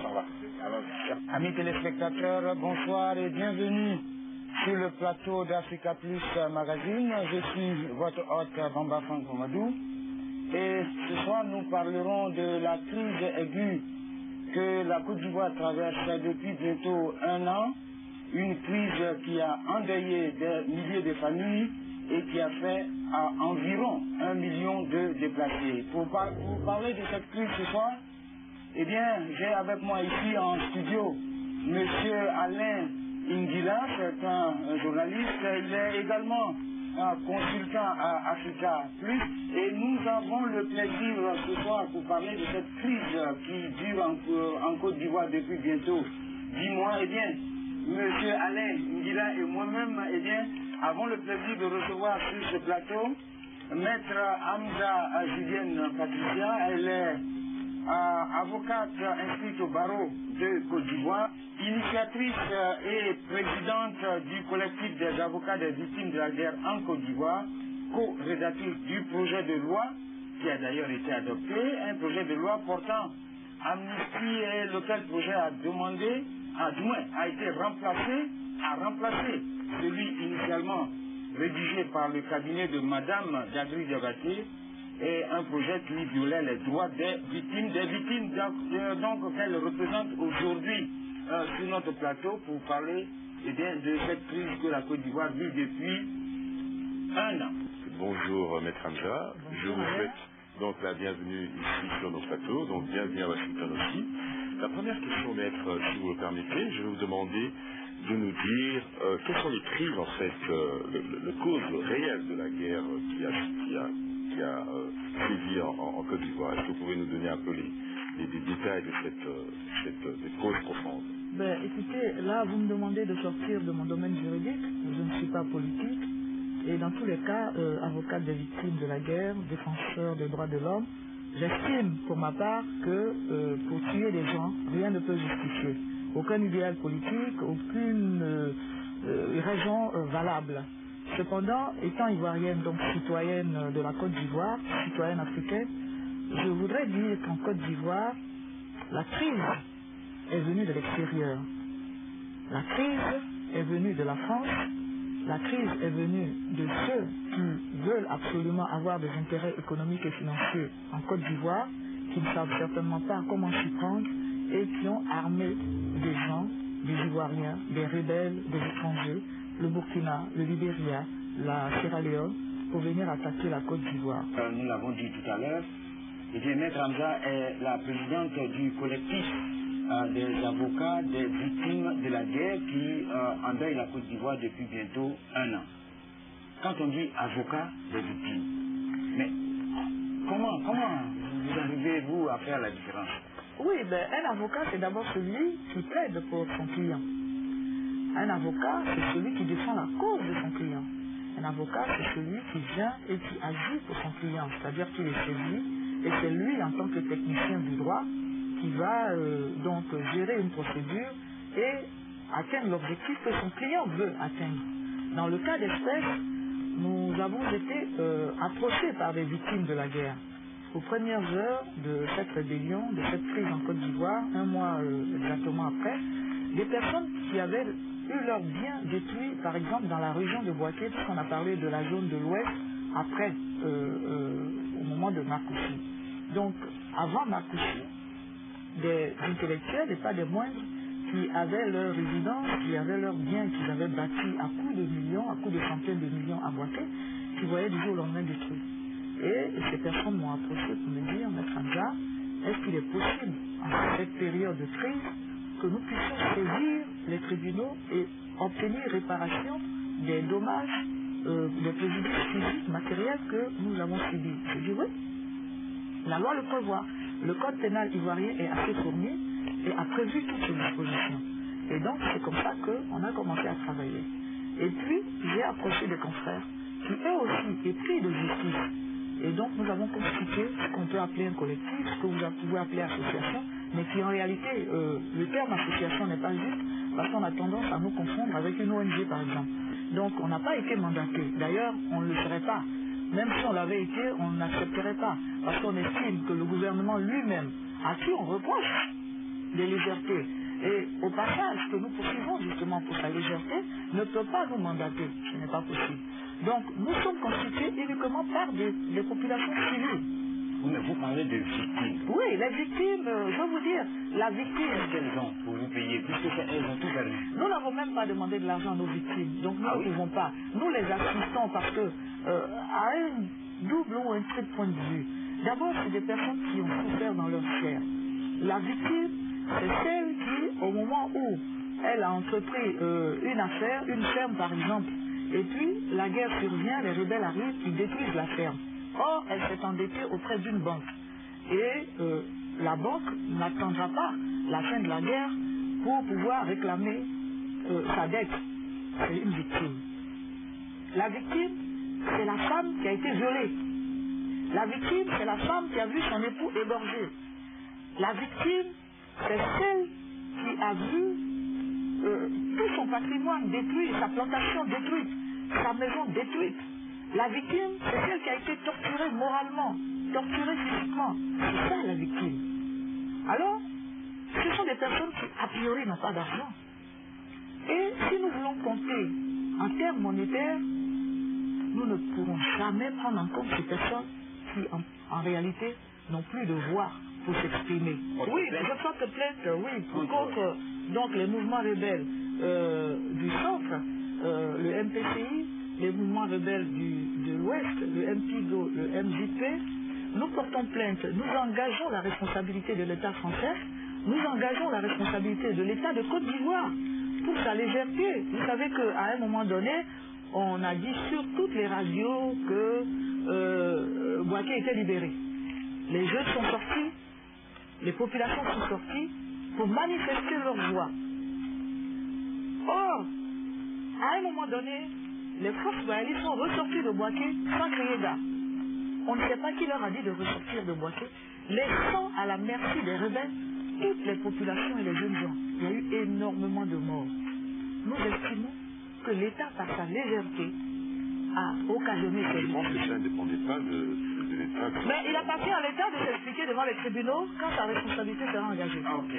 s'en va. Amis téléspectateurs, bonsoir et bienvenue sur le plateau d'Africa Plus Magazine. Je suis votre hôte Bamba Franck Mamadou. Et ce soir, nous parlerons de la crise aiguë que la Côte d'Ivoire traverse depuis bientôt un an. Une crise qui a endeuillé des milliers de familles et qui a fait environ 1 million de déplacés. Pour parler de cette crise ce soir, eh bien, j'ai avec moi ici en studio M. Alain Ingila, c'est un journaliste. Il est également un consultant à Africa Plus. Et nous avons le plaisir ce soir pour parler de cette crise qui dure en Côte d'Ivoire depuis bientôt 10 mois. Eh bien, M. Alain Ingila et moi-même, eh bien, avons le plaisir de recevoir sur ce plateau Maître Hamza Julienne Patricia. Elle est avocate inscrite au barreau de Côte d'Ivoire, initiatrice et présidente du collectif des avocats des victimes de la guerre en Côte d'Ivoire, co-rédactrice du projet de loi qui a d'ailleurs été adopté, un projet de loi portant amnistie et lequel projet a demandé, a été remplacé celui initialement rédigé par le cabinet de Madame Dagri Diabaté, et un projet qui violait les droits des victimes donc qu'elle représente aujourd'hui sur notre plateau pour parler de cette crise que la Côte d'Ivoire vit depuis un an. Bonjour Maître Hamza, je vous souhaite donc la bienvenue ici sur nos plateaux, donc bienvenue à Washington aussi. La première question, Maître, si vous le permettez, je vais vous demander de nous dire quelles sont les crises en fait, le cause réelle de la guerre qui a sévi en Côte d'Ivoire. Est-ce que vous pouvez nous donner un peu les détails de cette cause profonde? Écoutez, là vous me demandez de sortir de mon domaine juridique, je ne suis pas politique, et dans tous les cas, avocate des victimes de la guerre, défenseur des droits de l'homme, j'estime pour ma part que pour tuer des gens, rien ne peut justifier. Aucun idéal politique, aucune raison valable. Cependant, étant ivoirienne, donc citoyenne de la Côte d'Ivoire, citoyenne africaine, je voudrais dire qu'en Côte d'Ivoire, la crise est venue de l'extérieur. La crise est venue de la France, la crise est venue de ceux qui veulent absolument avoir des intérêts économiques et financiers en Côte d'Ivoire, qui ne savent certainement pas comment s'y prendre et qui ont armé des gens, des Ivoiriens, des rebelles, des étrangers, le Burkina, le Libéria, la Sierra Leone, pour venir attaquer la Côte d'Ivoire. Nous l'avons dit tout à l'heure, et bien Maître Hamza est la présidente du collectif des avocats des victimes de la guerre qui endeuille la Côte d'Ivoire depuis bientôt un an. Quand on dit avocat des victimes, mais comment vous arrivez-vous à faire la différence? Oui, un avocat, c'est d'abord celui qui plaide pour son client. Un avocat, c'est celui qui défend la cause de son client. Un avocat, c'est celui qui vient et qui agit pour son client, c'est-à-dire qu'il est saisi, et c'est lui, en tant que technicien du droit, qui va donc gérer une procédure et atteindre l'objectif que son client veut atteindre. Dans le cas d'espèce, nous avons été approchés par des victimes de la guerre. Aux premières heures de cette rébellion, de cette crise en Côte d'Ivoire, un mois exactement après, des personnes qui avaient eu leurs biens détruits, par exemple dans la région de Boaké, puisqu'on a parlé de la zone de l'Ouest, après, au moment de Marcoussi. Donc, avant Marcoussi, des intellectuels, et pas des moindres, qui avaient leur résidence, qui avaient leurs biens qu'ils avaient bâtis à coups de millions, à coups de centaines de millions à Boaké, qui voyaient du jour au lendemain détruits. Et ces personnes m'ont approché pour me dire, Maître Hamza, est-ce qu'il est possible, en cette période de crise, que nous puissions saisir les tribunaux et obtenir réparation des dommages, des préjudices physiques, matériels que nous avons subis? Je dis oui. La loi le prévoit. Le code pénal ivoirien est assez fourni et a prévu toutes ces dispositions. Et donc, c'est comme ça qu'on a commencé à travailler. Et puis, j'ai approché des confrères qui, eux aussi, épris de justice. Et donc, nous avons constitué ce qu'on peut appeler un collectif, ce que vous pouvez appeler association, mais qui en réalité, le terme association n'est pas juste, parce qu'on a tendance à nous confondre avec une ONG, par exemple. Donc, on n'a pas été mandaté. D'ailleurs, on ne le serait pas. Même si on l'avait été, on n'accepterait pas. Parce qu'on estime que le gouvernement lui-même, à qui on reproche de légèreté. Et au passage, que nous poursuivons justement pour sa légèreté, ne peut pas nous mandater. Ce n'est pas possible. Donc, nous sommes constitués uniquement par des populations civiles. Oui, mais vous parlez de victimes. Oui, les victimes, je veux vous dire, la victime... Qu'est-ce qu'elles ont pour vous payer, puisque elles ont tout perdu? Nous n'avons même pas demandé de l'argent à nos victimes, donc nous ne pouvons pas. Nous les assistons parce que, à un double ou un triple point de vue, d'abord, c'est des personnes qui ont souffert dans leur chair. La victime, c'est celle qui, au moment où elle a entrepris une affaire, une ferme par exemple, et puis la guerre survient, les rebelles arrivent, ils détruisent la ferme. Or, elle s'est endettée auprès d'une banque. Et la banque n'attendra pas la fin de la guerre pour pouvoir réclamer sa dette. C'est une victime. La victime, c'est la femme qui a été violée. La victime, c'est la femme qui a vu son époux égorgé. La victime, c'est celle qui a vu tout son patrimoine détruit, sa plantation détruite, sa maison détruite. La victime, c'est celle qui a été torturée moralement, torturée physiquement. C'est ça la victime. Alors, ce sont des personnes qui, a priori, n'ont pas d'argent. Et si nous voulons compter en termes monétaires, nous ne pourrons jamais prendre en compte ces personnes qui, en réalité, n'ont plus de voix pour s'exprimer. Oui, je crois que peut-être, oui, contre donc, les mouvements rebelles du centre, le MPCI, les mouvements rebelles de l'Ouest, le MPIGO, le MJP, nous portons plainte, nous engageons la responsabilité de l'État français, nous engageons la responsabilité de l'État de Côte d'Ivoire pour sa légèreté. Vous savez qu'à un moment donné, on a dit sur toutes les radios que Bouaké était libéré. Les jeunes sont sortis, les populations sont sorties pour manifester leur voix. Or, à un moment donné, les forces royalistes sont ressorties de Bouaké sans crier gare. On ne sait pas qui leur a dit de ressortir de Bouaké, laissant à la merci des rebelles toutes les populations et les jeunes gens. Il y a eu énormément de morts. Nous estimons que l'État, par sa légèreté, a occasionné ces Je pense que ça ne dépendait pas de l'État. Mais il appartient à l'État de s'expliquer devant les tribunaux quand sa responsabilité sera engagée. Ah, ok.